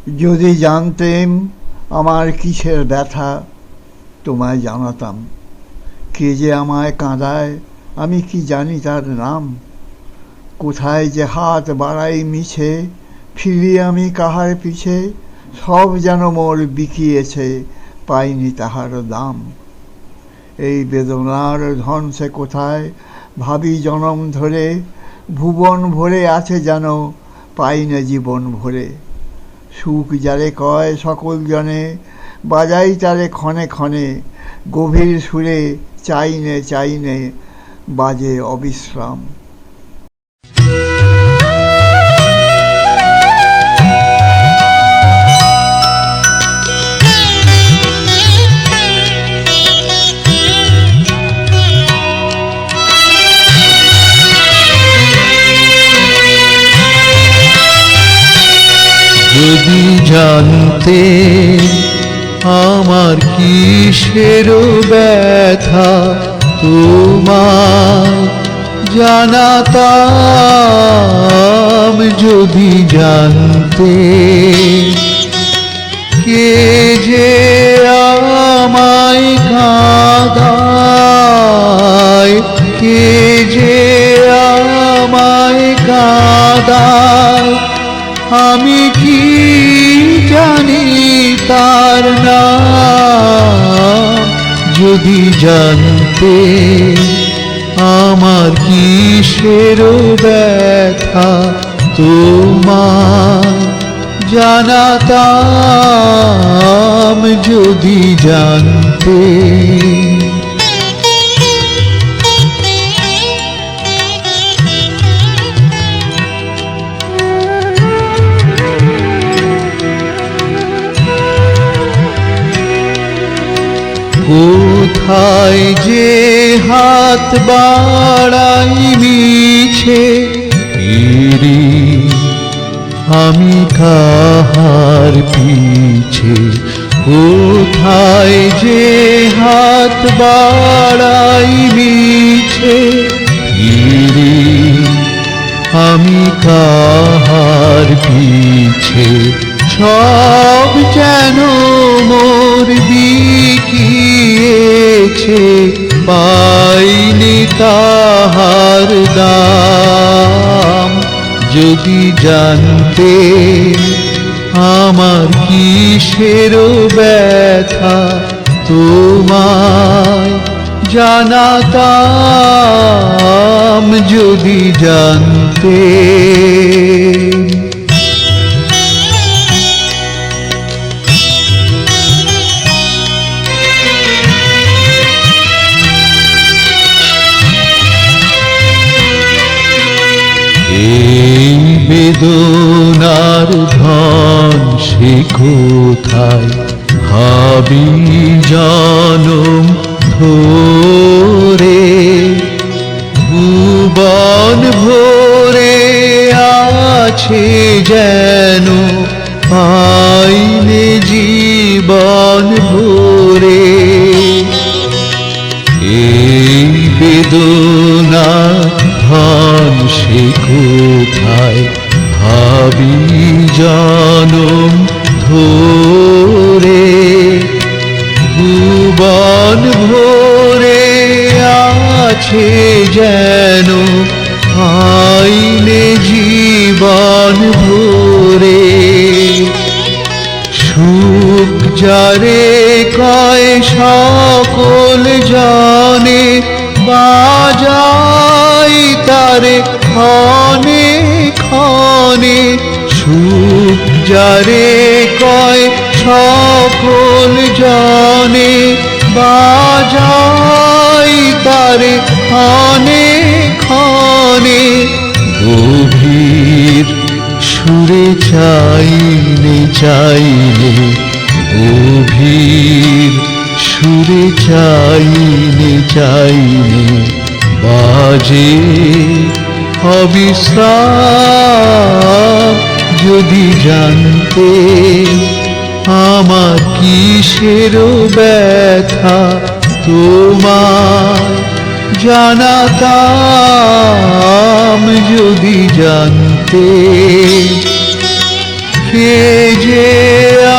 যদি জানতেম আমার কিসের ব্যথা, তোমায় জানাতাম। কে যে আমায় কাঁদায় আমি কি জানি তার নাম। কোথায় যে হাত বাড়াই মিছে, ফিরি আমি কাহার পিছে, সব যেন মোর বিকিয়েছে, পাইনি তাহার দাম। এই বেদনার ধন সে কোথায়, ভাবি জনম ধরে, ভুবন ভরে আছে যেন, পাই না জীবন ভরে। সুখ যারে কয় সকল জনে, বাজাই তারে ক্ষণে ক্ষণে, গভীর সুরে চাইনে চাইনে বাজে অবিশ্রাম। যদি জানতে আমার কিসের ব্যথা, তোমায় জানাতাম। যদি জানতে কে যে আমায় কাঁদায়, কে যে আমায় কাঁদায়, আমি কি জানি তার নাম। যদি জানতে আমার কিসের ব্যথা, তোমায় জানাতাম। যদি জানতে কোথায় যে হাত বাড়াই মিছে, ফিরি আমি কাহার পিছে। কোথায় যে হাত বাড়াই মিছে, ফিরি আমি কাহার পিছে। সব যেন মোর বিকিয়েছে, পাইনি তাহার দাম। যদি জানতে আমার কিসের ব্যথা, তোমায় জানাতাম। যদি জানতে এই বেদনার ধন সে কোথায়, ভাবি জনম ধরে। ভুবন ভরে আছে যেন, পাইনে জীবন ভরে। এই বেদনা ধন সে কোথায়, ভাবি জনম ধরে। ভুবন ভরে আছে যেন, আইনে জীবন ভরে। সুখ যারে কয় সকল জনে, বাজাই তারে ক্ষণে ক্ষণে। সুখ যারে কয় সকল জনে, বাজাই তারে ক্ষণে ক্ষণে। গভীর সুরে চাইলে চাইলে, গভীর সুরে চাইলে চাইলে, বাজে অবিশ্রাম। যদি জানতে আমার কিসের ব্যথা, তোমায় জানাতাম। যদি জানতে কে যে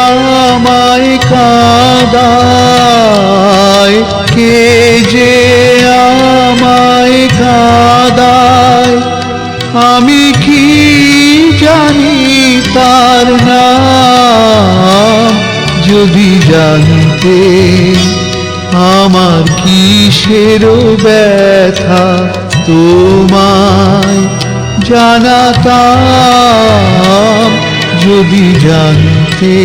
আমায় কাঁদায়, কে যে আমায় কাঁদায়, আমি কি জানি তার নাম। যদি জানতে আমার কিসের ব্যথা তোমায় জানাতাম, যদি জানতে।